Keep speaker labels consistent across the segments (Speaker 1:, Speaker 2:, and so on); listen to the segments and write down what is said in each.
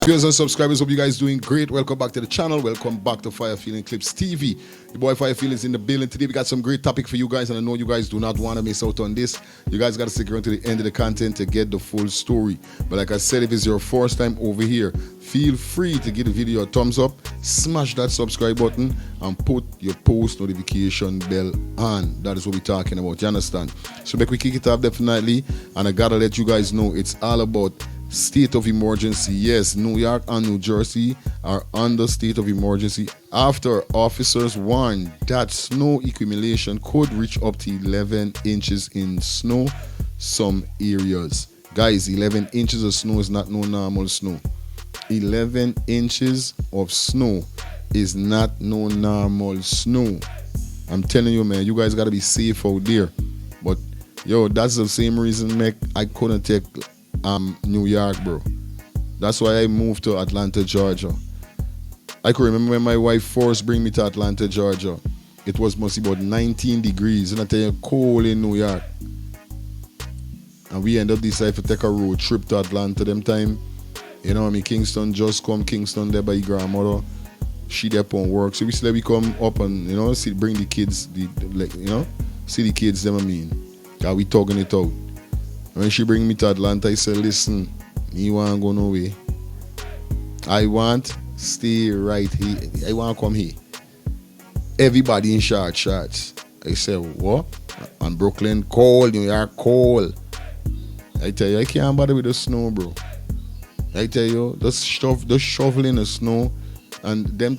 Speaker 1: viewers and subscribers, hope you guys doing great. Welcome back to the channel. Welcome back to Fire Feeling Clips TV. The boy Fire Feelings in the building. Today we got some great topic for you guys, and I know you guys do not want to miss out on this. You guys got to stick around to the end of the content to get the full story. But like I said, if it's your first time over here, feel free to give the video a thumbs up, smash that subscribe button, and put your post notification bell on. That is what we're talking about. You understand? So make we kick it off definitely, and I gotta let you guys know it's all about state of emergency. Yes, New York and New Jersey are under state of emergency after officers warned that snow accumulation could reach up to 11 inches in snow some areas. Guys, 11 inches of snow is not no normal snow. 11 inches of snow is not no normal snow. I'm telling you, man, you guys gotta be safe out there. But yo, that's the same reason I couldn't take New York, bro. That's why I moved to Atlanta, Georgia. I can remember when my wife first bring me to Atlanta, Georgia. It was mostly about 19 degrees, and I tell you, cold in New York. And we end up deciding to take a road trip to Atlanta them time. You know, Kingston just come, Kingston there by your grandmother. She there on work. So we come up and, bring the kids, see the kids them, Yeah, we talking it out. When she bring me to Atlanta, I said, listen, me want go no way. I want stay right here. I want to come here. Everybody in shorts. I said, what? And Brooklyn cold, New York cold. I tell you, I can't bother with the snow, bro. I tell you, just shoveling the snow, and bro,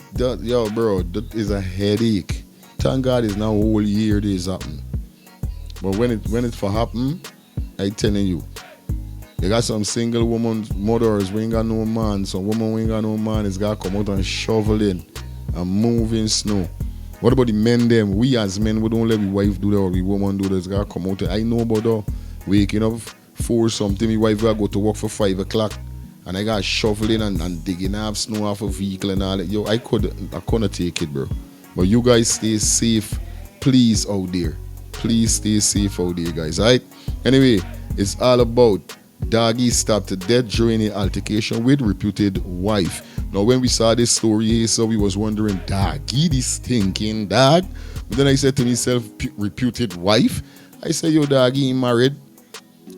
Speaker 1: that is a headache. Thank God it's now whole year this happen. But when it for happen, I telling you, you got some single woman mothers we ain't got no man, some woman we ain't got no man is gotta come out and shoveling and moving snow. What about the men them? We as men, we don't let we wife do that or we woman do that. Gotta come out. I know about that. Waking up 4 something, my wife gotta go to work for 5 o'clock. And I got shoveling and digging up snow off a vehicle and all that. Yo, I couldn't take it, bro. But you guys stay safe, please, out there. Please stay safe out there, guys. Alright? Anyway, it's all about Doggie stabbed to death during an altercation with reputed wife. Now, when we saw this story here, so we was wondering, Doggie, this stinking dog. But then I said to myself, reputed wife. I said, yo, Doggie, he married.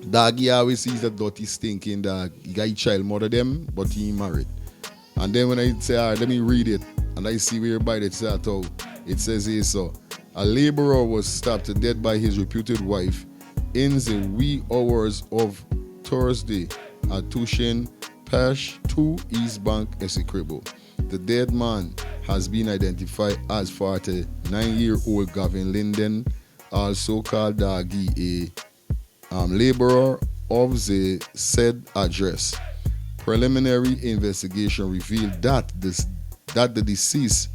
Speaker 1: Doggie always sees that dirty stinking dog. He got a child mother them, but he ain't married. And then when I say, all right, let me read it, and I see whereby it says here, so a laborer was stabbed to death by his reputed wife in the wee hours of Thursday at Tushin Pash 2 East Bank, Essequibo. The dead man has been identified as 49-year-old Gavin Linden, also called Doggie, a laborer of the said address. Preliminary investigation revealed that the deceased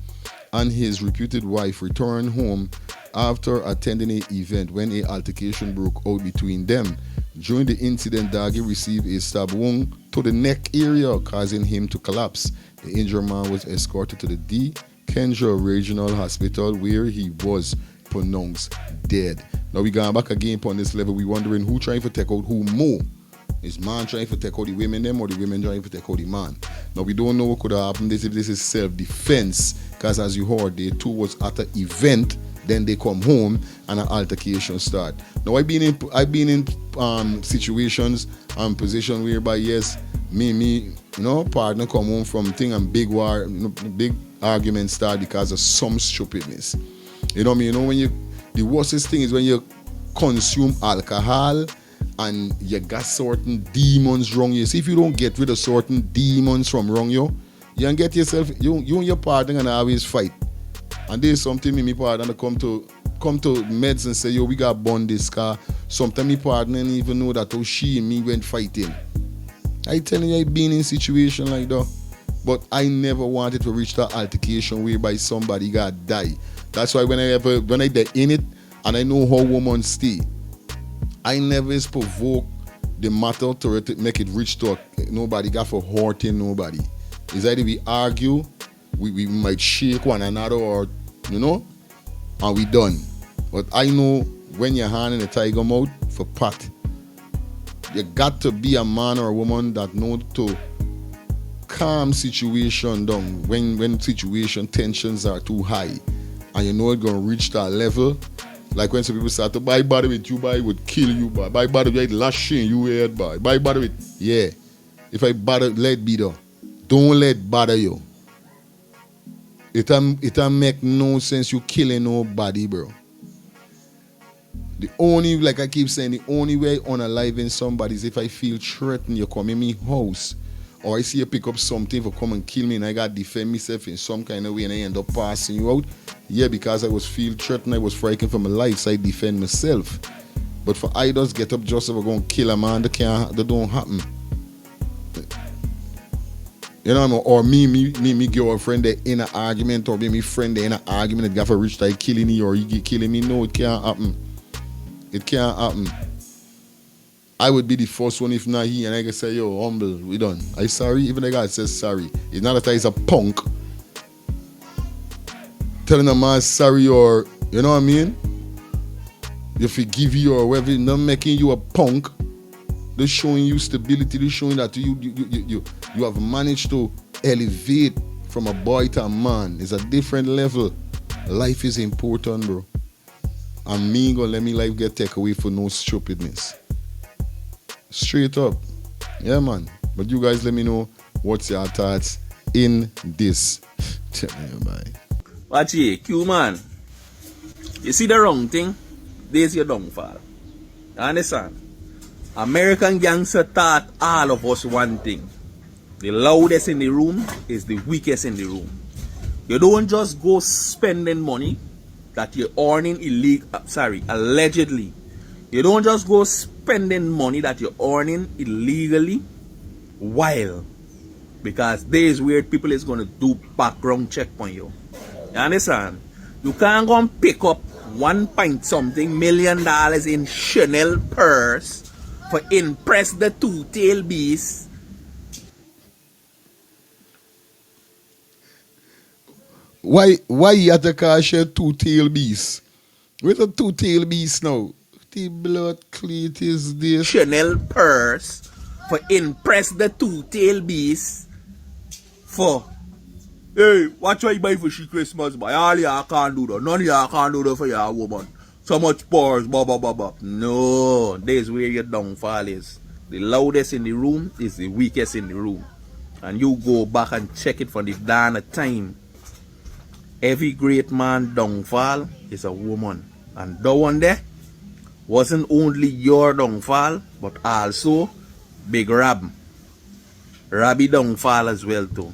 Speaker 1: and his reputed wife returned home after attending an event when an altercation broke out between them. During the incident, Doggie received a stab wound to the neck area, causing him to collapse. The injured man was escorted to the D. Kendra Regional Hospital, where he was pronounced dead. Now we going back again upon this level. We wondering who trying to take out who more. Is man trying to take out the women them or the women trying to take out the man? Now we don't know what could have happened if this is self-defense, because as you heard, they two was at an event, then they come home and an altercation start. Now I've been in situations and positions whereby yes, me, partner come home from thing and big war, big argument start because of some stupidness. You know what I mean? When the worstest thing is when you consume alcohol and you got certain demons wrong you. See, if you don't get rid of certain demons from wrong you can get yourself, you and your partner and always fight. And there's something me partner come to meds and say, yo, we got bond this car. Sometimes my partner didn't even know that she and me went fighting. I telling you, I've been in situation like that. But I never wanted to reach that altercation whereby somebody got die. That's why when I get in it and I know how women stay, I never is provoke the matter to make it reach to nobody got for hurting nobody. It's either we argue, we might shake one another or, and we done. But I know when your hand in the tiger mouth for pat, you got to be a man or a woman that know to calm situation down, when situation tensions are too high, and you know it's gonna reach that level, like when some people start to buy body with you, boy, would kill you, boy. Buy body with lashing you head, boy. Buy body with, yeah. If I bother, let be though. Don't let bother you. It make no sense you killing nobody, bro. The only, like I keep saying, the only way unaliving somebody is if I feel threatened, you come in me house, or I see you pick up something for come and kill me, and I got to defend myself in some kind of way, and I end up passing you out. Yeah, because I was feel threatened, I was frightened for my life, so I defend myself. But for I just get up just if I'm going to kill a man, that don't happen. You know what I mean? Or me girlfriend they in an argument, or me friend they in an argument that got for rich like killing me or he killing me. No, it can't happen. It can't happen. I would be the first one if not he, and I can say, yo, humble, we done. I sorry, even the guy says sorry. It's not that he's a punk. Telling a man sorry, or you know what I mean? You forgive you or whatever, not making you a punk. They're showing you stability. They're showing that you have managed to elevate from a boy to a man. It's a different level. Life is important, bro. And me gonna let me life get taken away for no stupidness. Straight up. Yeah, man. But you guys let me know what's your thoughts in this. Tell me, bye.
Speaker 2: Watch here, Q man. You see the wrong thing? There's your downfall. You understand? American gangster taught all of us one thing. The loudest in the room is the weakest in the room. You don't just go spending money that you're earning allegedly. You don't just go spending money that you're earning illegally while, because there's where people is going to do background check on you. You understand? You can't go and pick up $1 million in Chanel purse for impress the two-tailed beast.
Speaker 1: Why you have to call shit two-tailed beast? Where's a two-tailed beast now? The blood cleat is this.
Speaker 2: Chanel purse for impress the two-tailed beast for, hey, watch what you buy for she Christmas, boy. All y'all can't do that. None of y'all can't do that for your woman. So much purse, blah, blah, blah, blah. No, there's where your downfall is. The loudest in the room is the weakest in the room. And you go back and check it from the dawn of time. Every great man downfall is a woman. And that one there wasn't only your downfall, but also Big Rab. Rabbi downfall as well too.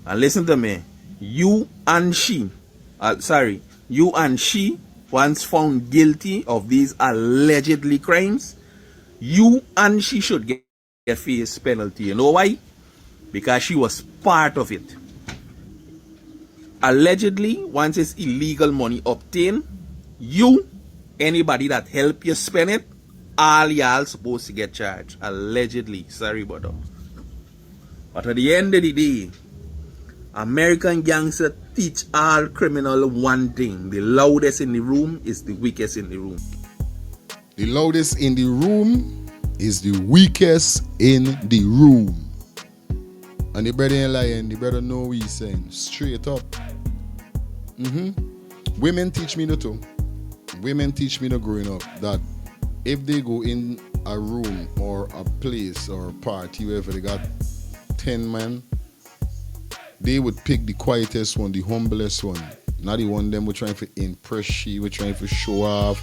Speaker 2: And listen to me. You and she, once found guilty of these allegedly crimes, you and she should get a face penalty. You know why? Because she was part of it. Allegedly, once it's illegal money obtained, you, anybody that help you spend it, all y'all supposed to get charged. Allegedly. Sorry about that. But at the end of the day, American gangster teach all criminal one thing. The loudest in the room is the weakest in the room.
Speaker 1: The loudest in the room is the weakest in the room. And the brother ain't lying. The brother know what he's saying. Straight up. Women teach me that too. Women teach me that growing up, that if they go in a room or a place or a party, wherever they got 10 men, they would pick the quietest one, the humblest one. Not the one them were trying to impress she, we're trying to show off,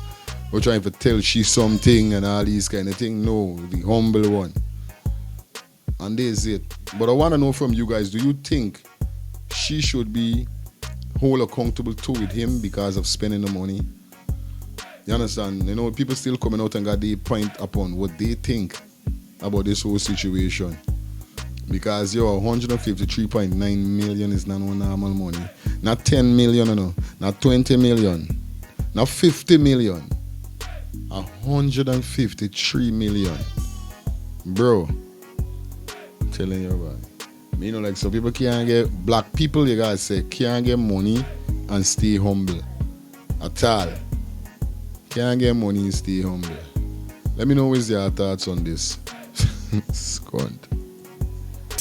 Speaker 1: we're trying to tell she something and all these kind of things. No, the humble one. And there's it. But I want to know from you guys, do you think she should be whole accountable too with him because of spending the money? You understand? You know, people still coming out and got the point upon what they think about this whole situation. Because yo, 153.9 million is not no normal money. Not 10 million, no. Not 20 million. Not 50 million. 153 million. Bro, I'm telling you about it. You know, like, so people can't get, black people, you gotta say, can't get money and stay humble. At all. Can't get money and stay humble. Let me know what's your thoughts on this. Squad.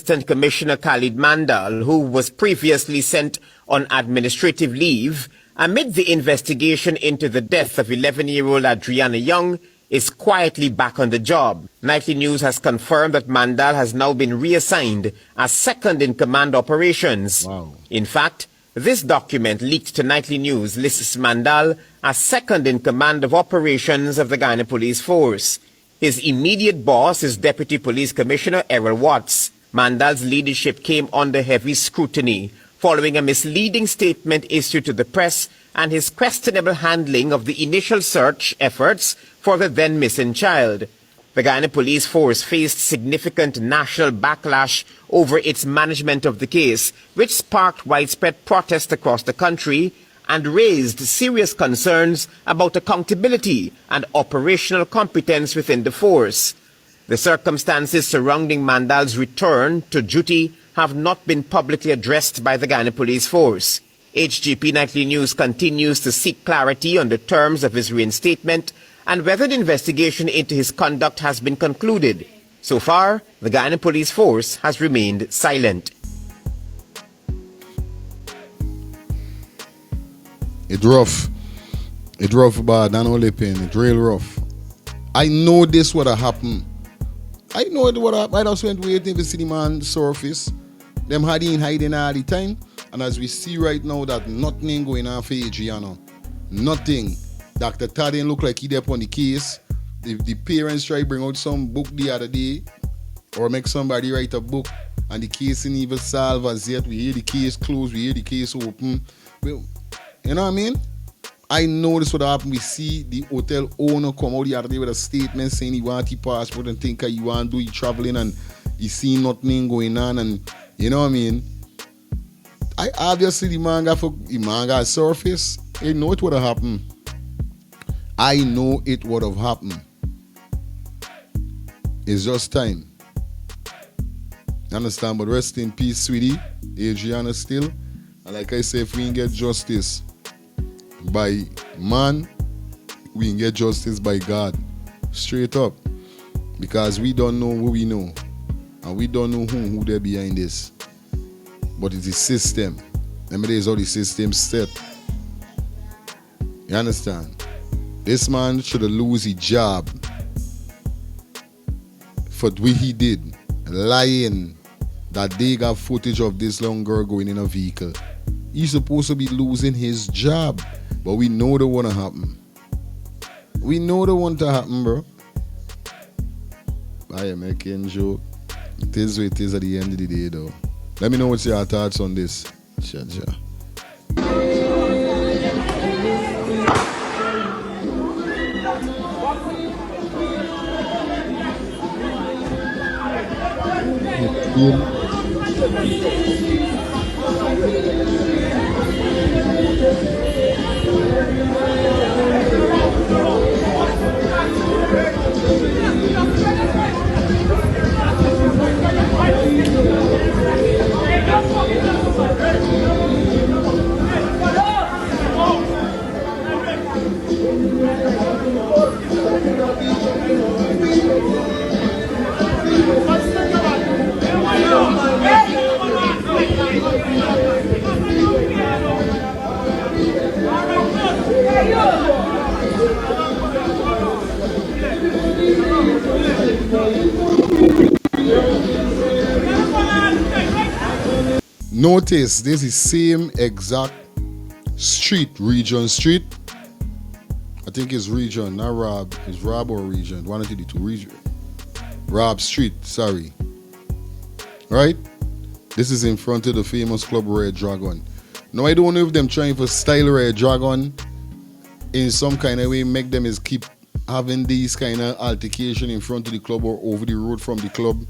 Speaker 3: Assistant Commissioner Khalid Mandal, who was previously sent on administrative leave amid the investigation into the death of 11-year-old Adriana Young, is quietly back on the job. Nightly News has confirmed that Mandal has now been reassigned as second-in-command operations.
Speaker 1: Wow.
Speaker 3: In fact, this document leaked to Nightly News lists Mandal as second-in-command of operations of the Ghana Police Force. His immediate boss is Deputy Police Commissioner Errol Watts. Mandal's leadership came under heavy scrutiny following a misleading statement issued to the press and his questionable handling of the initial search efforts for the then missing child. The Ghana Police Force faced significant national backlash over its management of the case, which sparked widespread protest across the country and raised serious concerns about accountability and operational competence within the force. The circumstances surrounding Mandal's return to duty have not been publicly addressed by the Ghana Police Force. HGP Nightly News continues to seek clarity on the terms of his reinstatement and whether the investigation into his conduct has been concluded. So far, the Ghana Police Force has remained silent.
Speaker 1: It's rough. It's rough, but not only pain. It's real rough. I know this would have happened. I know it would have. I just went waiting to see the man surface. Them hiding all the time. And as we see right now that nothing going on for Adriana. Nothing. Dr. Todd didn't look like he there on the case. The parents try to bring out some book the other day or make somebody write a book and the case ain't even solved as yet. We hear the case closed, we hear the case open. Well, you know what I mean? I know this would happen. We see the hotel owner come out the other day with a statement saying he want his passport and think he want to do he traveling and he see nothing going on and you know what I mean? I obviously the man got surface. I know it would have happened. I know it would have happened. It's just time. Understand? But rest in peace, sweetie. Adriana still. And like I say, if we can get justice by man, we can get justice by God. Straight up. Because we don't know who we know. And we don't know who they're behind this. But it's the system. Remember, there's all the systems set. You understand? This man should have lost his job for what he did. Lying that they got footage of this young girl going in a vehicle. He's supposed to be losing his job. But we know that want to happen. We know that want to happen, bro. I am making joke. It is what it is at the end of the day, though. Let me know what's your thoughts on this. Cha. Notice this is same exact street, Region Street. I think it's Region, not Rob. It's Rob or Region. One of the two. Region. Rob Street, sorry. Right? This is in front of the famous club Red Dragon. Now I don't know if them trying to style Red Dragon in some kind of way, make them is keep having these kind of altercation in front of the club or over the road from the club.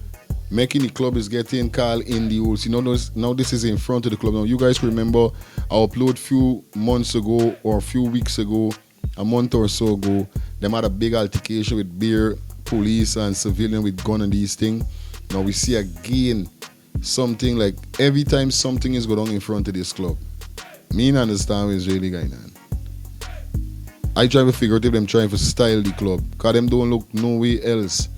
Speaker 1: Making the club is getting called in the holes. You know, now this is in front of the club. Now you guys remember I upload few months ago or a few weeks ago, a month or so ago, them had a big altercation with beer, police and civilian with gun and these things. Now we see again something like every time something is going on in front of this club. Me and understand what is really going on. I try to figure out if them trying to style the club. Because them don't look no way else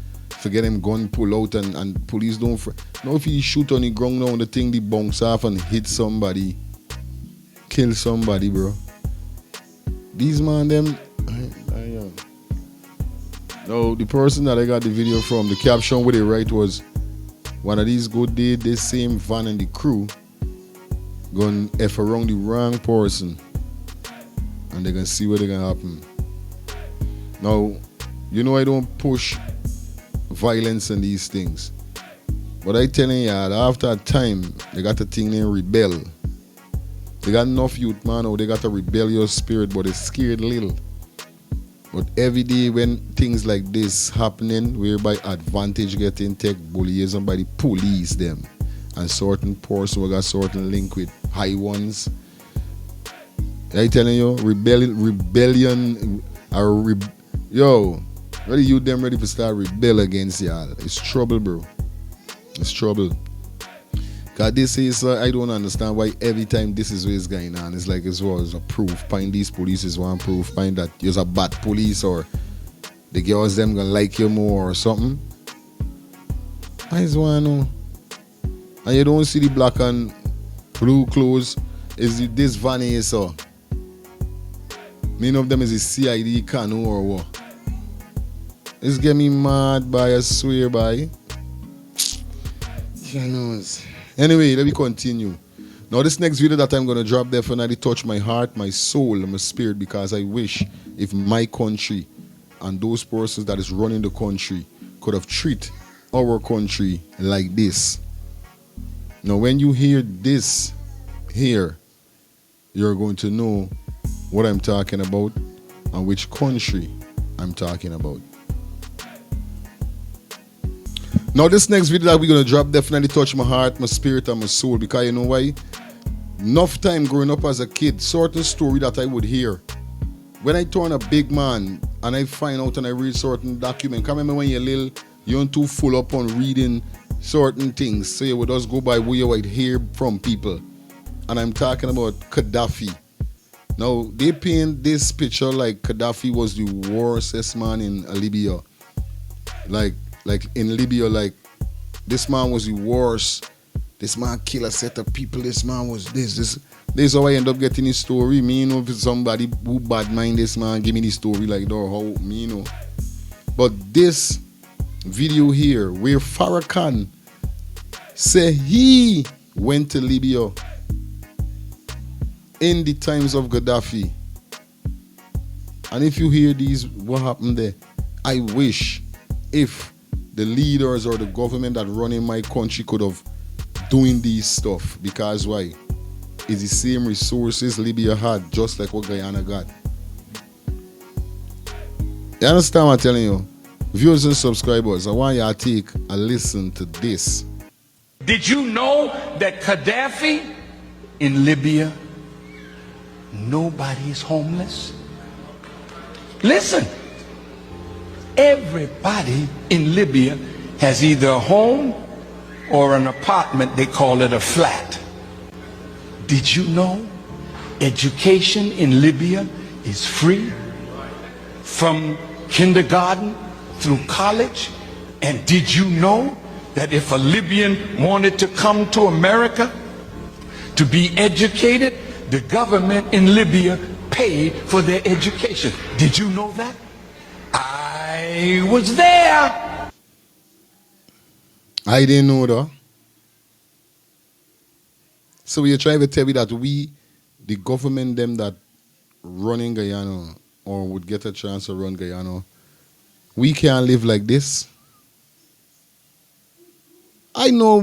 Speaker 1: to get him gun pull out and police don't. Now if he shoot on the ground now, the thing they bounce off and hit somebody, kill somebody, bro. These man them. Now the person that I got the video from, the caption with it right was, one of these good days, this same van and the crew gonna F around the wrong person, and they're gonna see what they're gonna happen. Now, you know I don't push violence and these things, but I telling you, after a time, they got the thing named rebel. They got enough youth, man, or they got a rebellious spirit, but they're scared little. But every day when things like this happening, whereby advantage getting take bullyism by the police them, and certain person who got certain link with high ones. I telling you, rebellion, yo, ready you them ready to start rebel against y'all. It's trouble, bro. It's trouble. Cause this is I don't understand why every time this is what's going on. It's like it's a proof. Find these police is one proof. Find that you're a bad police or the girls them gonna like you more or something. I just wanna know. And you don't see the black and blue clothes. Is it this van here, so? Many of them is a CID canoe or what? It's get me mad by, I swear by. You know. Anyway, let me continue. Now this next video that I'm going to drop definitely touch my heart, my soul, and my spirit, because I wish if my country and those persons that is running the country could have treated our country like this. Now when you hear this here, you're going to know what I'm talking about and which country I'm talking about. Now this next video that we're going to drop definitely touch my heart, my spirit, and my soul, because you know why? Enough time growing up as a kid, certain story that I would hear. When I turn a big man and I find out and I read certain document, come remember when you're little, you aren't too full up on reading certain things, so you would just go by what you would hear from people. And I'm talking about Gaddafi. Now they paint this picture like Gaddafi was the worstest man in Libya. Like in Libya, like this man was the worst. This man killed a set of people. This man was this. This is how I end up getting this story. Me, you know, if it's somebody who bad mind this man, give me the story like that, how me, you know. But this video here, where Farrakhan say he went to Libya in the times of Gaddafi. And if you hear these, what happened there? I wish if the leaders or the government that run in my country could have doing these stuff, because why? It's the same resources Libya had, just like what Guyana got. You understand what I'm telling you? Viewers and subscribers, I want you to take a listen to this.
Speaker 4: Did you know that Gaddafi in Libya, nobody is homeless? Listen. Everybody in Libya has either a home or an apartment. They call it a flat. Did you know education in Libya is free from kindergarten through college? And did you know that if a Libyan wanted to come to America to be educated, the government in Libya paid for their education? Did you know that? I was there.
Speaker 1: I didn't know that. So you're trying to tell me that we, the government, them that running Guyana or would get a chance to run Guyana, we can't live like this? I know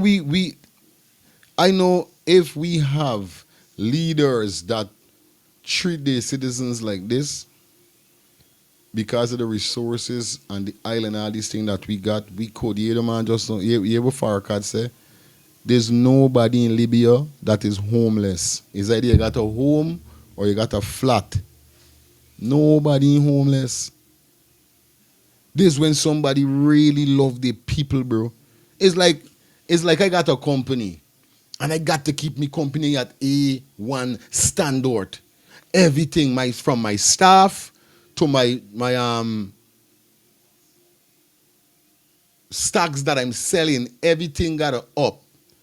Speaker 1: I know if we have leaders that treat their citizens like this, because of the resources and the island, all these things that we got, we could. You hear the man just hear what Farrakhan say? There's nobody in Libya that is homeless. It's either you got a home or you got a flat. Nobody homeless. This is when somebody really love the people, bro. It's like I got a company and I got to keep me company at A1 standard. Everything, from my staff to my stocks that I'm selling, everything got to up.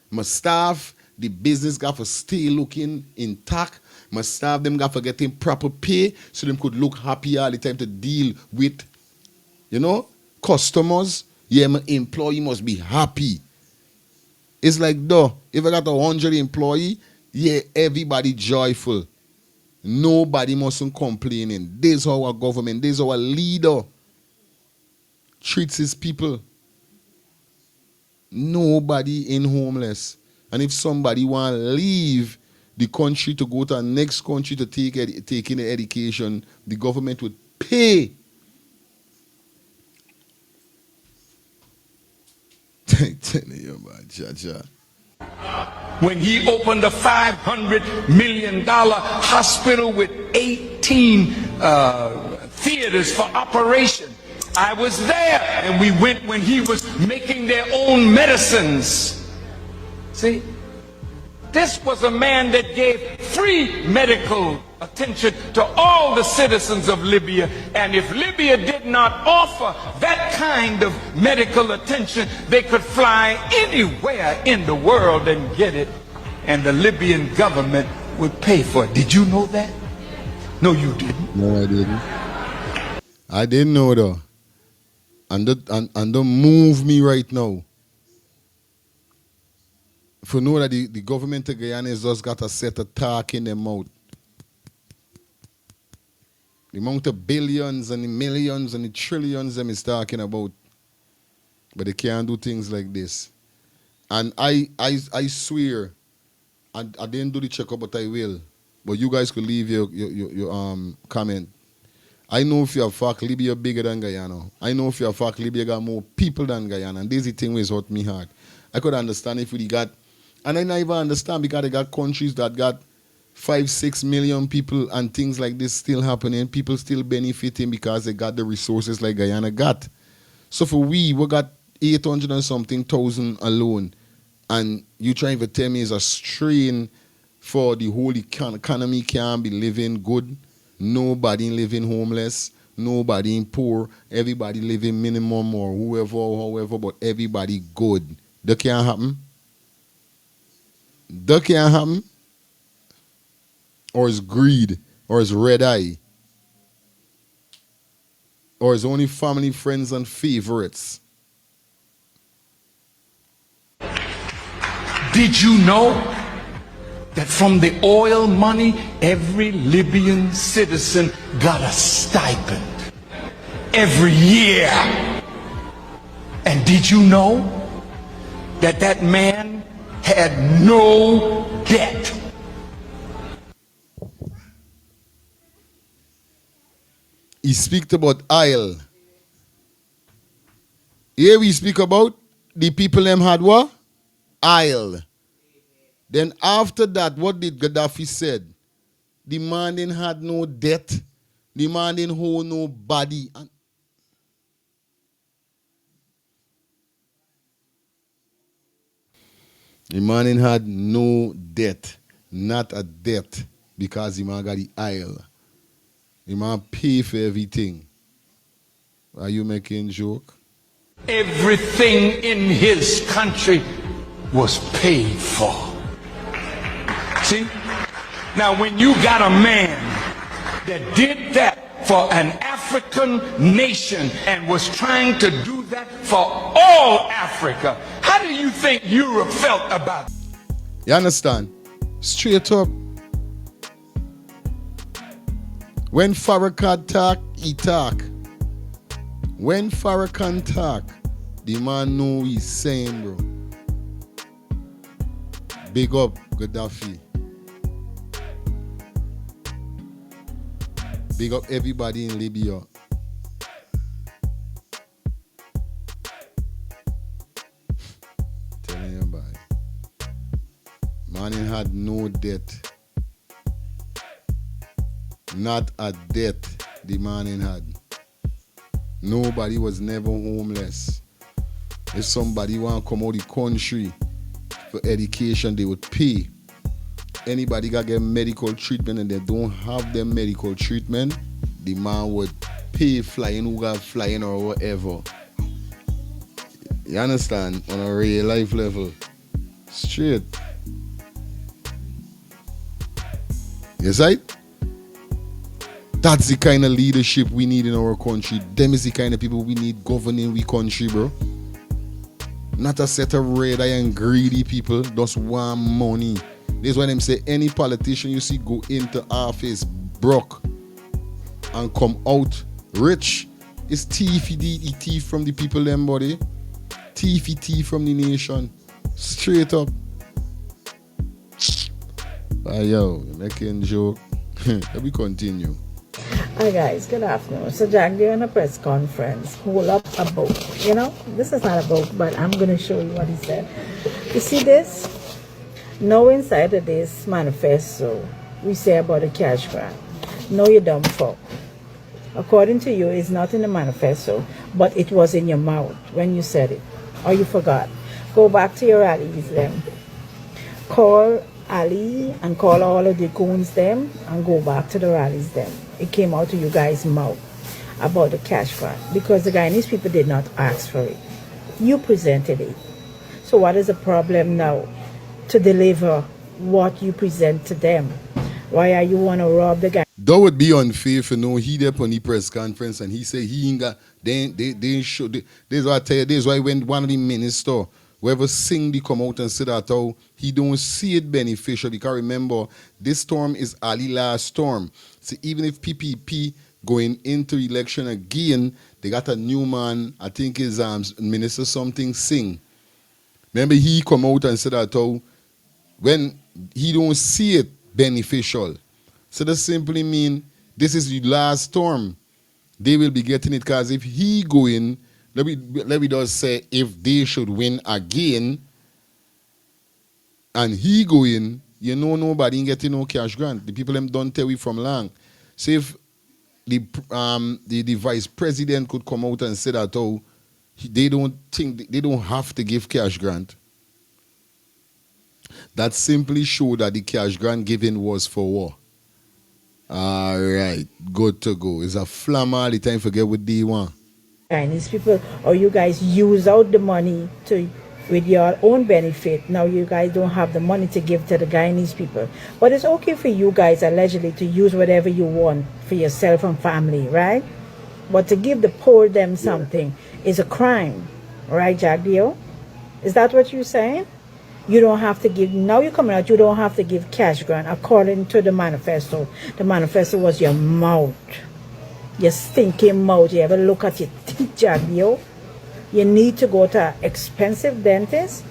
Speaker 1: My staff, the business got to stay looking intact. My staff, them got to getting proper pay so them could look happy all the time to deal with, customers. Yeah, my employee must be happy. It's like, though, if I got 100 employee, yeah, everybody joyful. Nobody mustn't complaining. This is how our government, this is how our leader treats his people. Nobody in homeless. And if somebody want to leave the country to go to the next country to take in the education, the government would pay. Telling you about Jaja.
Speaker 4: When he opened a $500 million hospital with 18 theaters for operation. I was there, and we went when he was making their own medicines. See, this was a man that gave free medical attention to all the citizens of Libya. And if Libya did not offer that kind of medical attention, they could fly anywhere in the world and get it, and the Libyan government would pay for it. Did you know that? No, you didn't.
Speaker 1: No, I didn't. I didn't know though. And don't move me right now. For know that the government of Guyana has just got a set of talk in their mouth. The amount of billions and the millions and the trillions them is talking about. But they can't do things like this. And I swear, I didn't do the checkup, but I will. But you guys could leave your comment. I know if you're a fact, Libya bigger than Guyana. I know if you're a fact, Libya got more people than Guyana. And this is the thing which hurt me hard. I could understand if we got, and I never understand because they got countries that got 5-6 million people and things like this still happening. People still benefiting because they got the resources like Guyana got. So for we got 800 and something thousand alone. And you trying to tell me it's a strain for the whole economy can't be living good. Nobody living homeless. Nobody poor. Everybody living minimum or whoever, however, but everybody good. That can't happen. That can't happen. Or it's greed. Or it's red eye. Or it's only family, friends, and favorites.
Speaker 4: Did you know that from the oil money, every Libyan citizen got a stipend every year? And did you know that that man had no debt?
Speaker 1: He speaks about oil. Here we speak about the people them had what? Oil. Then after that, what did Gaddafi said? The man didn't had no debt. The man didn't hold nobody. The man didn't had no debt. Not a debt. Because the man got the oil. The man pay for everything. Are you making joke?
Speaker 4: Everything in his country was paid for. See? Now when you got a man that did that for an African nation and was trying to do that for all Africa, how do you think Europe felt about it?
Speaker 1: You understand? Straight up. When Farrakhan talk, he talk. When Farrakhan talk, the man know he's saying, bro. Big up Gaddafi. Big up everybody in Libya. Telling you about it. Man had no debt. Not a debt the man had. Nobody was never homeless. If somebody want to come out of the country for education, they would pay. Anybody got get medical treatment and they don't have their medical treatment, the man would pay flying, who got flying or whatever. You understand? On a real life level. Straight. Yes, right? That's the kind of leadership we need in our country. Them is the kind of people we need governing we country, bro. Not a set of red eye and greedy people, just want money. This is why them say any politician you see go into office broke and come out rich. It's thief from the people them body. Thief from the nation. Straight up. Yo, you're making joke. Let me continue.
Speaker 5: Hi guys, good afternoon. So Jagdeo in a press conference hold up a book. You know, this is not a book, but I'm going to show you what he said. You see this? No, inside of this manifesto, we say about the cash grant. No, you dumb fuck. According to you, it's not in the manifesto, but it was in your mouth when you said it. Or you forgot. Go back to your rallies then. Call Ali and call all of the goons them and go back to the rallies them. It came out of you guys' mouth about the cash grant because the Guyanese people did not ask for it. You presented it. So what is the problem now to deliver what you present to them? Why are you want to rob the guy?
Speaker 1: That would be unfair for no he there on the press conference and he say he ain't got they show this is what I tell you, this is why when one of the minister whoever sing the come out and say that how he don't see it beneficial because remember this storm is Ali last storm. So even if PPP going into election again, they got a new man, I think his minister something sing. Remember he come out and said that how when he don't see it beneficial. So that simply mean this is the last storm. They will be getting it because if he go in, let me just say if they should win again and he go in, you know nobody ain't getting no cash grant. The people them don't tell we from long. So if the vice president could come out and say that oh they don't have to give cash grant. That simply show that the cash grant given was for war. All right, good to go. It's a flam all the time. Forget what they want.
Speaker 5: Chinese people, or you guys use out the money to with your own benefit. Now you guys don't have the money to give to the Guyanese people. But it's okay for you guys allegedly to use whatever you want for yourself and family, right? But to give the poor them something is a crime, right, Jagdeo? Is that what you're saying? You don't have to give, now you're coming out, you don't have to give cash grant according to the manifesto. The manifesto was your mouth. Your stinking mouth. You ever look at your teeth, Jagdeo? You need to go to an expensive dentist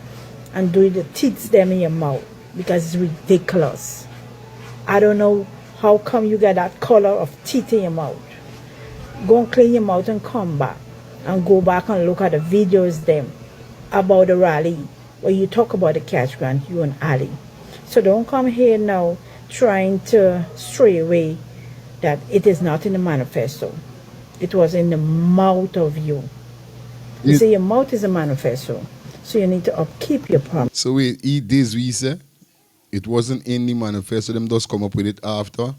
Speaker 5: and do the teeth them in your mouth because it's ridiculous. I don't know how come you got that color of teeth in your mouth. Go and clean your mouth and come back and go back and look at the videos them about the rally where you talk about the cash grant, you and Ali. So don't come here now trying to stray away that it is not in the manifesto. It was in the mouth of you. You see, your mouth is a manifesto. So you need to upkeep your promise.
Speaker 1: So wait, this we say it wasn't in the manifesto, them just come up with it after.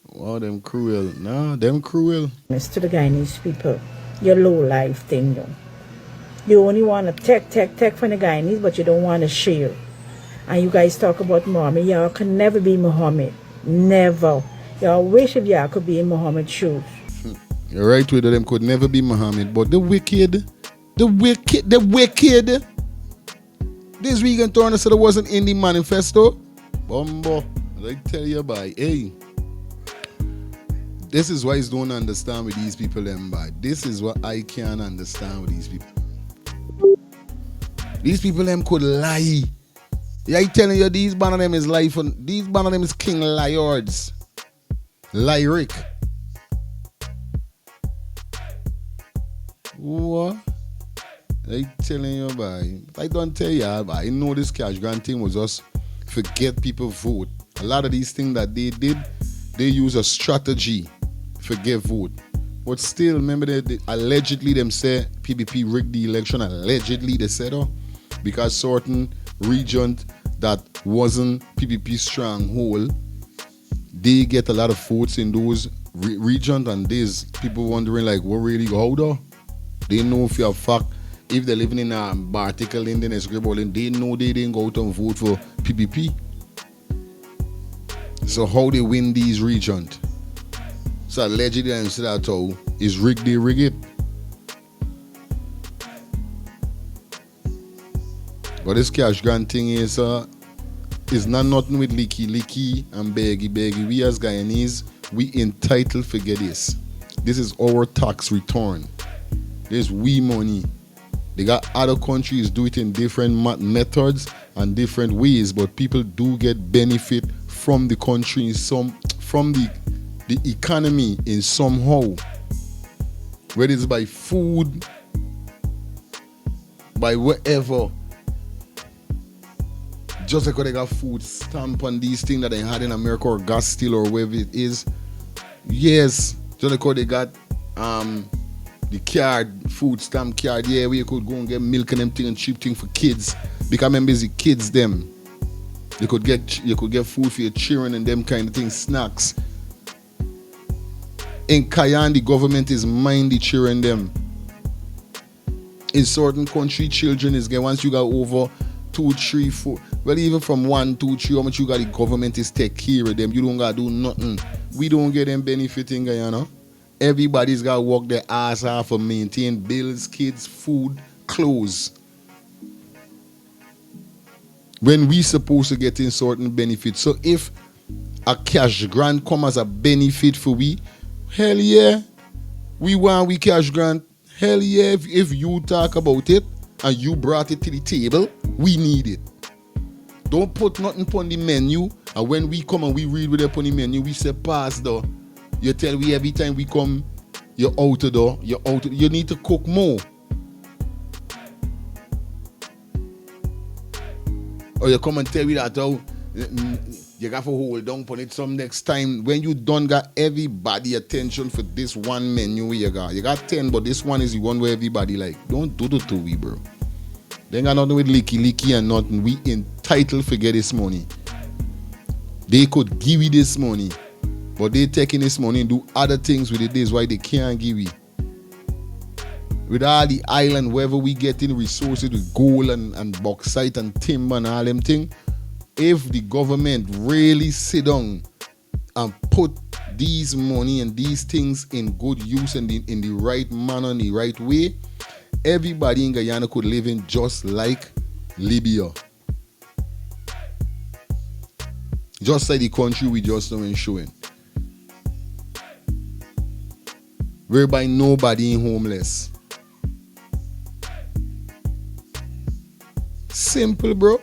Speaker 1: Wow, them cruel. Nah, them cruel.
Speaker 5: To the Guyanese people, your low life thing though. You only want to take from the Guyanese, but you don't want to share. And you guys talk about Muhammad. Y'all can never be Muhammad. Never. Y'all wish if y'all could be in Muhammad's shoes.
Speaker 1: You're right with them could never be Muhammad, but the wicked. This weekend Turner said it wasn't in the manifesto. Bumbo, I tell you by, hey. This is why I don't understand with these people them by. This is what I can't understand with these people. These people them could lie. Yeah, I telling you, these man of them is life and these man of them is king liards. Lyric. What? I telling you, boy. I don't tell you, boy. I know this cash grant thing was just forget people vote. A lot of these things that they did, they use a strategy forget vote. But still, remember that allegedly them say PPP rigged the election. Allegedly they said, oh, because certain regions that wasn't PPP stronghold, they get a lot of votes in those regions, and there's people wondering like, what really go though? They know if you have fact if they're living in a Bartical in the next Gribble, they know they didn't go out and vote for PPP. So how they win these regions? So allegedly and say that how is rigged, they rig it. But this cash grant thing is not nothing with licky and beggy. We as Guyanese, we entitled to get this. This is our tax return. This we money. They got other countries do it in different methods and different ways, but people do get benefit from the country in from the economy in somehow. Whether it's by food, by whatever. Just like they got food stamp on these things that they had in America or gas steel or wherever it is. Yes, just like they got the card, food stamp card, yeah, where you could go and get milk and them thing and cheap thing for kids. Because remember, the kids them. You could get food for your children and them kind of things, snacks. In Cayenne, the government is mind the children them. In certain country, children is get once you got over 2, 3, 4. Well, even from 1, 2, 3, how much you got the government is take care of them. You don't gotta do nothing. We don't get them benefiting, Guyana. Everybody's gotta work their ass off for maintain bills, kids, food, clothes. When we supposed to get in certain benefits. So if a cash grant come as a benefit for we, hell yeah, we want we cash grant. Hell yeah, if you talk about it and you brought it to the table, we need it. Don't put nothing on the menu, and when we come and we read with it on the menu, we say pass though. You tell we every time we come, you're out the door, you need to cook more. Or you come and tell me that you got to hold down on it some next time. When you done got everybody attention for this one menu you got 10, but this one is the one where everybody like. Don't do that to we, bro. They ain't got nothing with licky and nothing. We entitled to get this money. They could give you this money, but they taking this money and do other things with it. This is why they can't give you. With all the island, wherever we get in resources with gold and bauxite and timber and all them things, if the government really sit down and put these money and these things in good use and in the right manner, in the right way, everybody in Guyana could live in just like Libya. Just like the country we just now showing. Whereby nobody in homeless. Simple, bro.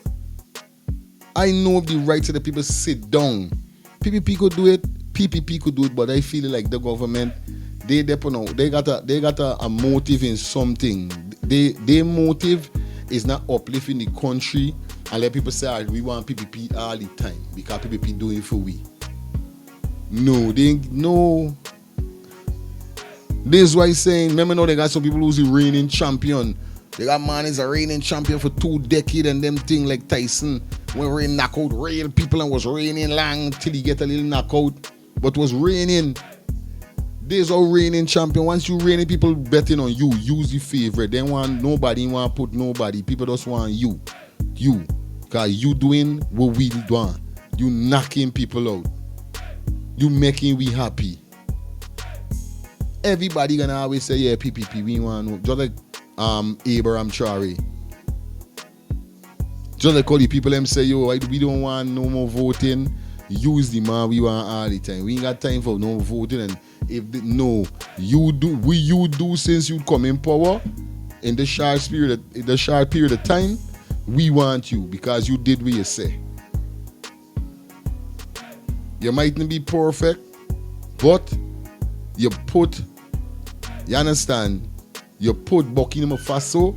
Speaker 1: I know if the rights of the people sit down. PPP could do it, but I feel like the government, they got a motive in something. Their motive is not uplifting the country and let people say, we want PPP all the time because PPP doing it for we. No. This is why I'm saying, remember now they got some people who's the reigning champion. They got man is a reigning champion for 2 decades and them thing like Tyson. When rain knock out real people and was raining long till he get a little knockout. But was raining. There's a reigning champion. Once you reigning, people betting on you. Use the favorite. They want nobody, want put nobody. People just want you. You. Because you doing what we do. You knocking people out. You making we happy. Everybody gonna always say, yeah, PPP, we want no. Just like Abraham Traore. Just like all the people them say, yo, we don't want no more voting. Use the man we want all the time. We ain't got time for no voting. And if you do since you come in power in the short period of time, we want you because you did what you say. You mightn't be perfect, but you understand? You put Burkina Faso,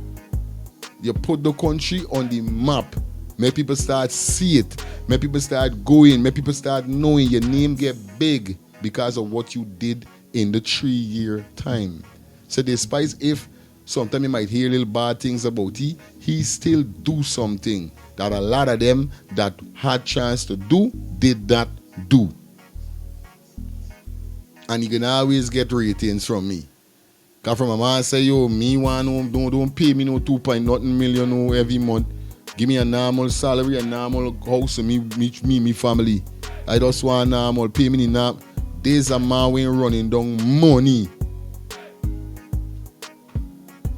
Speaker 1: you put the country on the map. Make people start see it. Make people start going. Make people start knowing your name get big because of what you did in the 3-year time. So despite if sometimes you might hear little bad things about he still do something that a lot of them that had chance to do did not do. And you can always get ratings from me. Cause from a man say, yo, me want don't pay me no 2 million no every month. Give me a normal salary, a normal house, and me family. I just want normal pay me now. There's a man when running down money.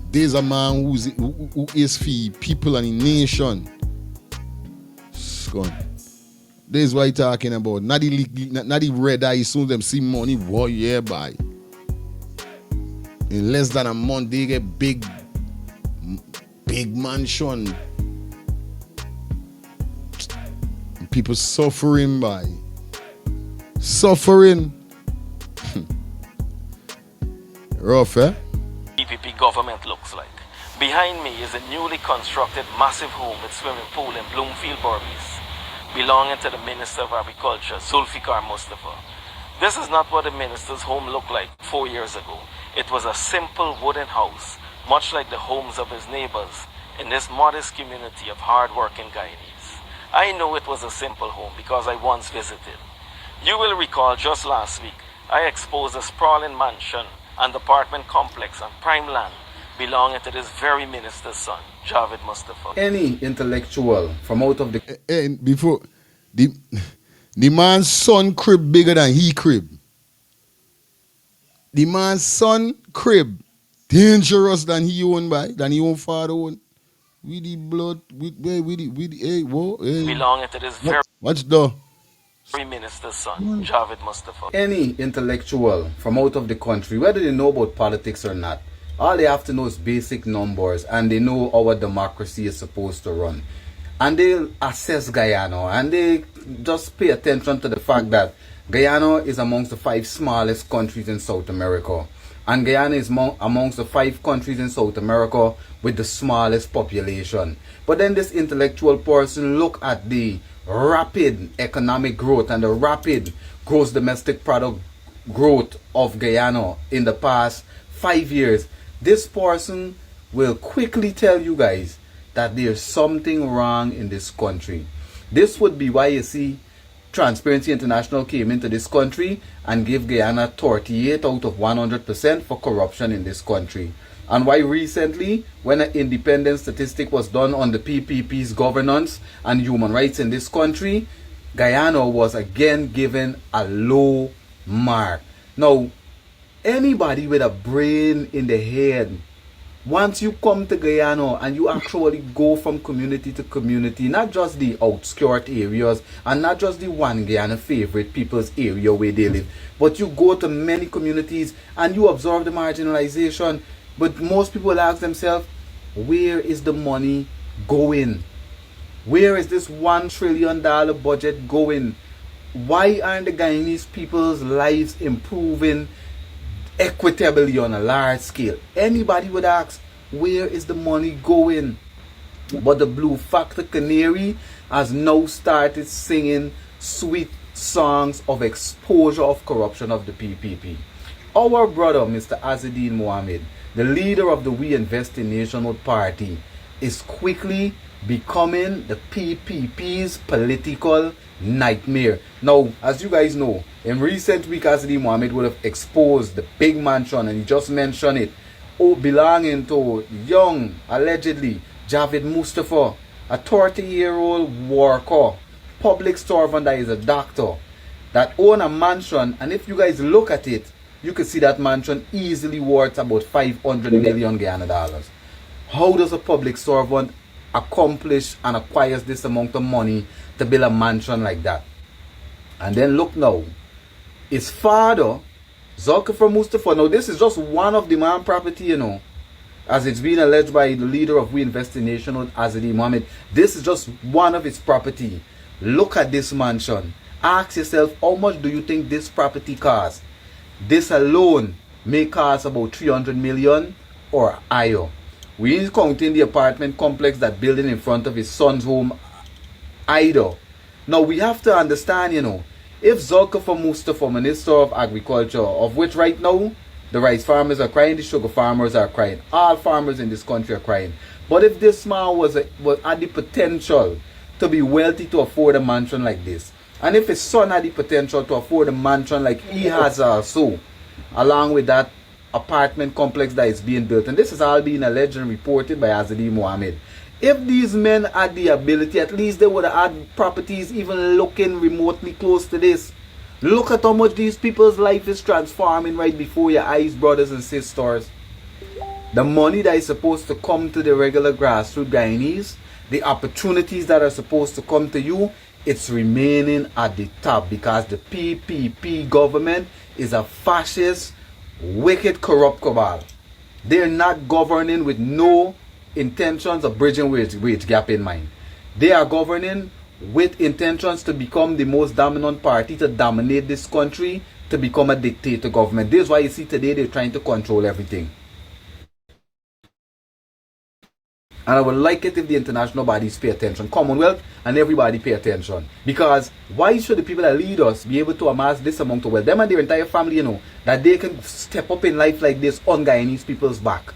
Speaker 1: There's a man who is for people and the nation. Gone. This is what I'm talking about. Not the red eye. Soon as them see money, what yeah, buy. In less than a month, they get big mansion. People suffering by. Suffering. Rough, eh?
Speaker 6: PPP government looks like. Behind me is a newly constructed massive home with swimming pool in Bloomfield, Berbice, belonging to the Minister of Agriculture, Zulfikar Mustafa. This is not what the minister's home looked like 4 years ago. It was a simple wooden house, much like the homes of his neighbors in this modest community of hard-working Guyanese. I know it was a simple home because I once visited. You will recall just last week, I exposed a sprawling mansion and apartment complex on prime land belonging to this very minister's son, Javed Mustafa.
Speaker 7: Any intellectual from out of the...
Speaker 1: And before, the man's son crib bigger than he crib. The man's son crib dangerous than he own father own. With the blood, hey, whoa, hey.
Speaker 6: Belonging to this very minister's son, Javed Mustafa.
Speaker 7: Any intellectual from out of the country, whether they know about politics or not, all they have to know is basic numbers, and they know how a democracy is supposed to run. And they'll assess Guyana, and they just pay attention to the fact that Guyana is amongst the 5 smallest countries in South America. And Guyana is amongst the 5 countries in South America with the smallest population. But then this intellectual person look at the rapid economic growth and the rapid gross domestic product growth of Guyana in the past 5 years. This person will quickly tell you guys that there's something wrong in this country. This would be why you see Transparency International came into this country and gave Guyana 38 out of 100% for corruption in this country. And why recently, when an independent statistic was done on the PPP's governance and human rights in this country, Guyana was again given a low mark. Now, anybody with a brain in the head, once you come to Guyana and you actually go from community to community, not just the outskirt areas and not just the one Guyana favorite people's area where they live, but you go to many communities and you observe the marginalization. But most people ask themselves, where is the money going? Where is this $1 trillion budget going? Why aren't the Guyanese people's lives improving equitably on a large scale? Anybody would ask, where is the money going? But the Blue Factor Canary has now started singing sweet songs of exposure of corruption of the PPP. Our brother, Mr. Azzeddine Mohammed, the leader of the We Invest in Nationhood Party, is quickly becoming the PPP's political nightmare. Now, as you guys know, in recent week, Azzeddine Mohammed would have exposed the big mansion, and he just mentioned it, belonging to young, allegedly, Javed Mustafa, a 30-year-old worker, public servant that is a doctor, that own a mansion, and if you guys look at it, you can see that mansion easily worth about 500 million Guyana dollars. How does a public servant accomplish and acquires this amount of money to build a mansion like that? And then look now, his father, Zulfikar Mustafa, now this is just one of the man property, you know, as it's been alleged by the leader of We Invest in Nationhood, Azzeddine Mohammed. This is just one of his property. Look at this mansion. Ask yourself, how much do you think this property costs? This alone may cost about 300 million or higher. We ain't counting the apartment complex that building in front of his son's home either. Now we have to understand, you know, if Zulfikar Mustafa, Minister of Agriculture, of which right now the rice farmers are crying, the sugar farmers are crying, all farmers in this country are crying. But if this man was had the potential to be wealthy to afford a mansion like this, and if his son had the potential to afford a mansion like he has also, along with that apartment complex that is being built. And this is all being alleged and reported by Azadi Mohammed. If these men had the ability, at least they would have had properties even looking remotely close to this. Look at how much these people's life is transforming right before your eyes, brothers and sisters. The money that is supposed to come to the regular grassroots Guyanese, the opportunities that are supposed to come to you, it's remaining at the top because the PPP government is a fascist, wicked, corrupt cabal. They're not governing with no intentions of bridging wage gap in mind. They are governing with intentions to become the most dominant party, to dominate this country, to become a dictator government. This is why you see today they're trying to control everything. And I would like it if the international bodies pay attention, Commonwealth and everybody pay attention. Because why should the people that lead us be able to amass this amount of wealth, them and their entire family, that they can step up in life like this on Guyanese people's back?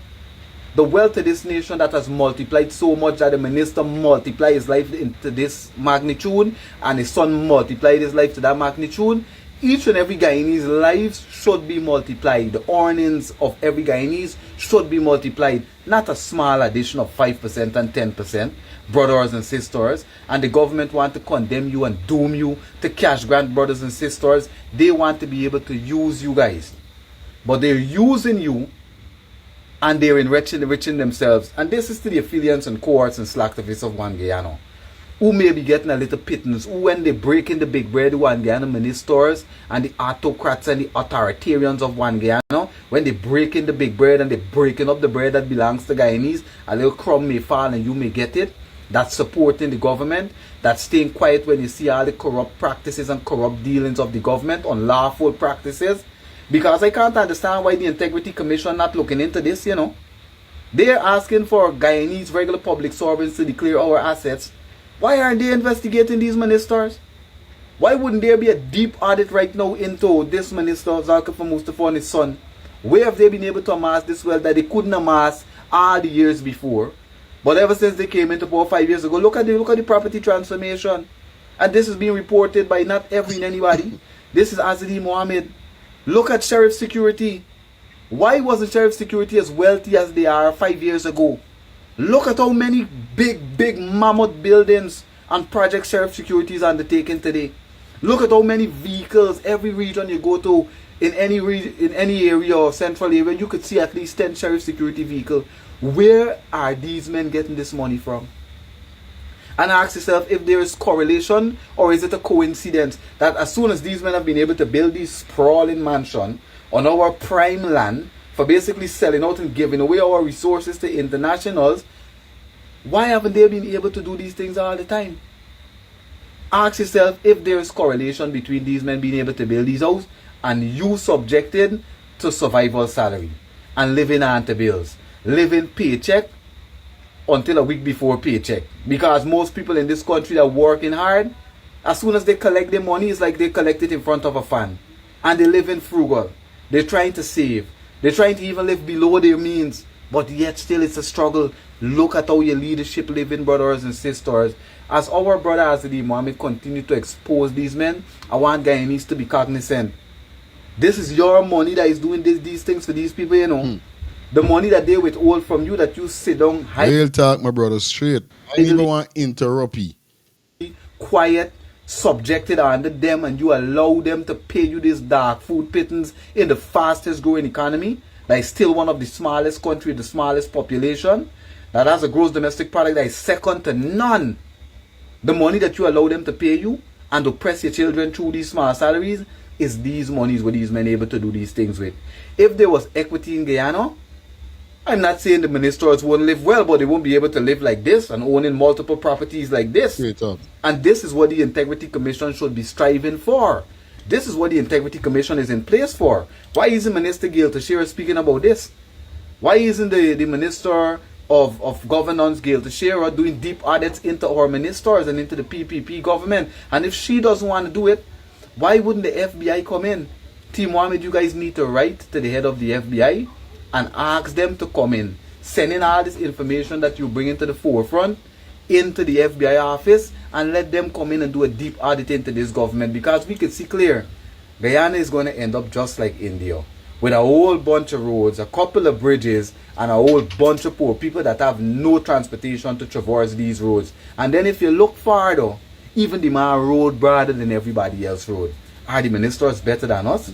Speaker 7: The wealth of this nation that has multiplied so much that the minister multiplied his life into this magnitude and his son multiplied his life to that magnitude. Each and every Guyanese lives should be multiplied. The earnings of every Guyanese should be multiplied. Not a small addition of 5% and 10%, brothers and sisters. And the government want to condemn you and doom you to cash grant, brothers and sisters. They want to be able to use you guys. But they're using you and they're enriching themselves. And this is to the affiliates and cohorts and slacktivists of One Guyana, who may be getting a little pittance, who when they break in the big bread, One Guyana ministers and the autocrats and the authoritarians of One Guyana, when they break in the big bread and they're breaking up the bread that belongs to Guyanese, a little crumb may fall and you may get it. That's supporting the government, that's staying quiet when you see all the corrupt practices and corrupt dealings of the government, unlawful practices. Because I can't understand why the Integrity Commission not looking into this, They're asking for Guyanese regular public servants to declare our assets. Why aren't they investigating these ministers? Why wouldn't there be a deep audit right now into this minister, Zulkifli Mustafa and his son? Where have they been able to amass this wealth that they couldn't amass all the years before? But ever since they came into power 5 years ago, look at the property transformation. And this is being reported by not anybody. This is Azadi Mohammed. Look at Sheriff Security. Why wasn't Sheriff Security as wealthy as they are 5 years ago? Look at how many big mammoth buildings and projects Sheriff Security is undertaking today. Look at how many vehicles every region you go to, in any area or central area, you could see at least 10 Sheriff Security vehicles. Where are these men getting this money from? And ask yourself if there is correlation or is it a coincidence that as soon as these men have been able to build these sprawling mansions on our prime land for basically selling out and giving away our resources to internationals, why haven't they been able to do these things all the time? Ask yourself if there is correlation between these men being able to build these houses and you subjected to survival salary and living on the bills, living paycheck until a week before paycheck. Because most people in this country are working hard. As soon as they collect their money, it's like they collect it in front of a fan. And they live in frugal. They're trying to save. They're trying to even live below their means. But yet still it's a struggle. Look at how your leadership living, brothers and sisters. As our brother Azadi Mohammed continue to expose these men, I want Guyanese to be cognizant. This is your money that is doing these things for these people, The money that they withhold from you, that you sit down high.
Speaker 1: Real talk, my brother, straight. I don't want to interrupt you.
Speaker 7: Quiet, subjected under them, and you allow them to pay you this dark food pittance in the fastest growing economy, that is still one of the smallest country, the smallest population, that has a gross domestic product that is second to none. The money that you allow them to pay you and to press your children through these small salaries is these monies where these men able to do these things with. If there was equity in Guyana, I'm not saying the ministers won't live well, but they won't be able to live like this and owning multiple properties like this.
Speaker 1: Straight up.
Speaker 7: And this is what the Integrity Commission should be striving for. This is what the Integrity Commission is in place for. Why isn't Minister Gail Teixeira speaking about this? Why isn't the Minister of Governance, Gail Teixeira, doing deep audits into our ministers and into the PPP government? And if she doesn't want to do it, why wouldn't the FBI come in? Team Mohammed, you guys need to write to the head of the FBI and ask them to come in, sending all this information that you bring into the forefront into the FBI office, and let them come in and do a deep audit into this government, because we can see clear Guyana is going to end up just like India. with a whole bunch of roads, a couple of bridges, and a whole bunch of poor people that have no transportation to traverse these roads. And then if you look farther, even the man road broader than everybody else road. Are the ministers better than us?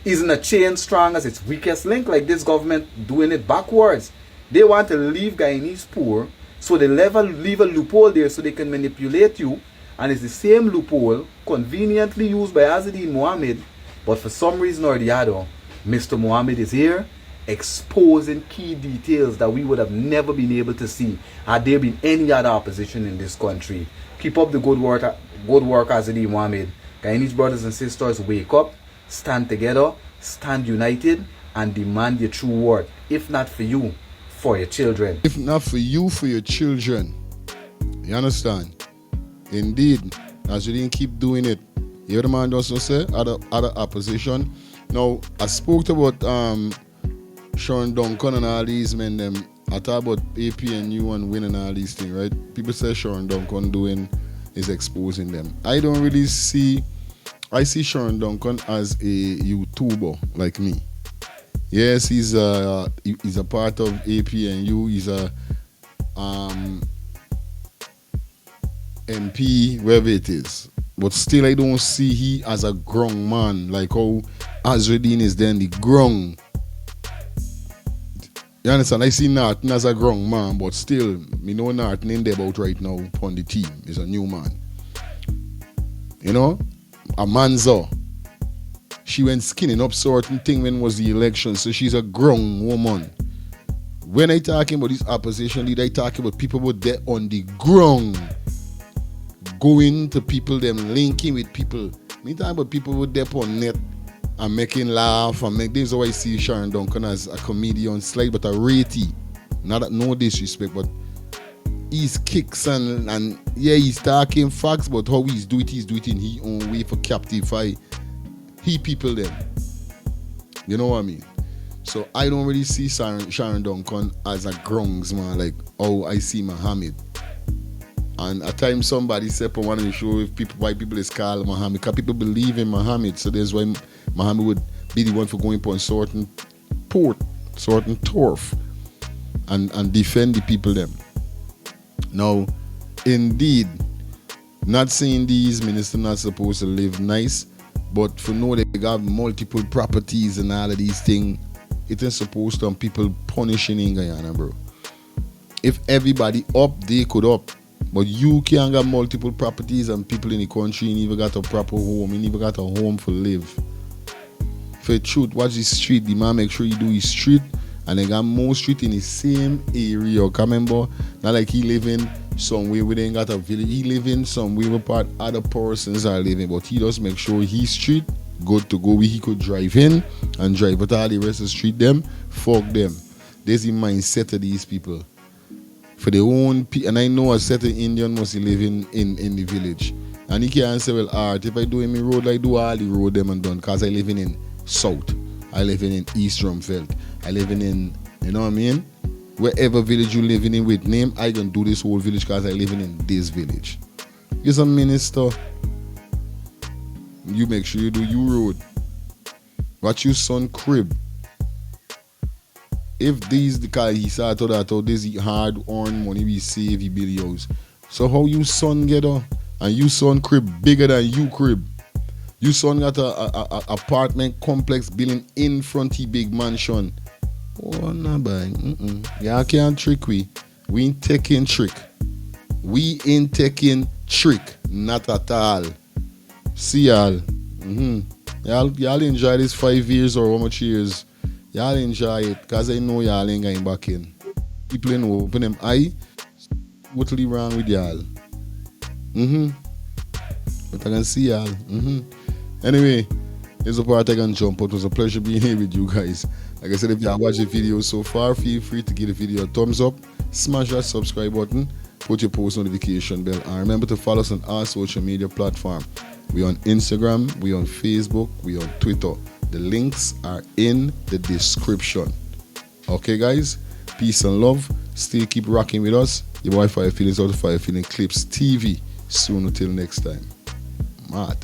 Speaker 7: Isn't a chain strong as its weakest link? Like this government doing it backwards. They want to leave Guyanese poor, so they leave a loophole there so they can manipulate you. And it's the same loophole conveniently used by Azadine Mohammed, but for some reason or the other, Mr. Mohammed is here exposing key details that we would have never been able to see had there been any other opposition in this country. Keep up the good work, Azadine Mohammed. Guyanese brothers and sisters, wake up, stand together, stand united, and demand your true worth. If not for you, for your children.
Speaker 1: If not for you, for your children. You understand? Indeed. As you didn't keep doing it. You hear the man also say? Other opposition. Now, I spoke about Sean Duncan and all these men. I talk about APNU and winning all these things, right? People say Sean Duncan doing is exposing them. I don't really see. I see Sean Duncan as a YouTuber like me. Yes, he's a part of APNU. He's a MP, wherever it is. But still, I don't see he as a grung man, like how Azradine is then the grung. You understand? I see Norton as a grung man, but still, me know Norton in there about right now upon the team. He's a new man. You know? Amanza. She went skinning up certain thing when was the election, so she's a grung woman. When I talking about this opposition leader, I talking about people who there on the grung. Going to people, them linking with people. Me talking about people who there on net and making laugh and make this. How I see Sharon Duncan as a comedian, slight but a ratey. Not no disrespect, but he's kicks and yeah, he's talking facts, but how he's do it in his own way for captify he people them. You know what I mean? So I don't really see Sharon Duncan as a grungs man, like oh I see Muhammad. And at times somebody said I want to show if people why people is called Muhammad, because people believe in Muhammad, so that's why Muhammad would be the one for going upon certain port, certain turf and defend the people them. Now, indeed, not saying these ministers not supposed to live nice, but for know they got multiple properties and all of these things, it is supposed to people punishing in Guyana, bro. If everybody up, they could up. But you can't got multiple properties and people in the country, you never got a proper home, you never got a home for live. For the truth, watch the street, the man make sure you do his street, and they got more street in the same area. Remember, not like he living somewhere where they ain't got a village, he living somewhere where part other persons are living, but he does make sure his street good to go where he could drive in and drive, but all the rest of the street them, fuck them. There's the mindset of these people. For their own and I know a certain Indian must be living in the village. And he can't say, well, art, if I do in my road, I do all the road them and done, because I living in South. I living in East Rumfeld. I living in, you know what I mean? Wherever village you living in with name, I can do this whole village because I living in this village. You're a minister. You make sure you do your road. Watch your son crib. If these the car he said that or this hard earned money we save he build house. So how you son get on and you son crib bigger than you crib. You son got a apartment complex building in front of big mansion. Oh nah boy. Y'all can't trick we. We ain't taking trick. We ain't taking trick. Not at all. See y'all. Y'all enjoy this 5 years or how much years? Y'all enjoy it, because I know y'all ain't going back in. People ain't open them eye. Totally wrong with y'all. But I can see y'all. Anyway, this is the part I can jump out. It was a pleasure being here with you guys. Like I said, if y'all watched the video so far, feel free to give the video a thumbs up, smash that subscribe button, put your post notification bell, and remember to follow us on our social media platform. We on Instagram, we on Facebook, we on Twitter. The links are in the description. Okay, guys? Peace and love. Still keep rocking with us. Your boy Fire Feelings out of Fire Feeling Clips TV. Soon until next time. Mad.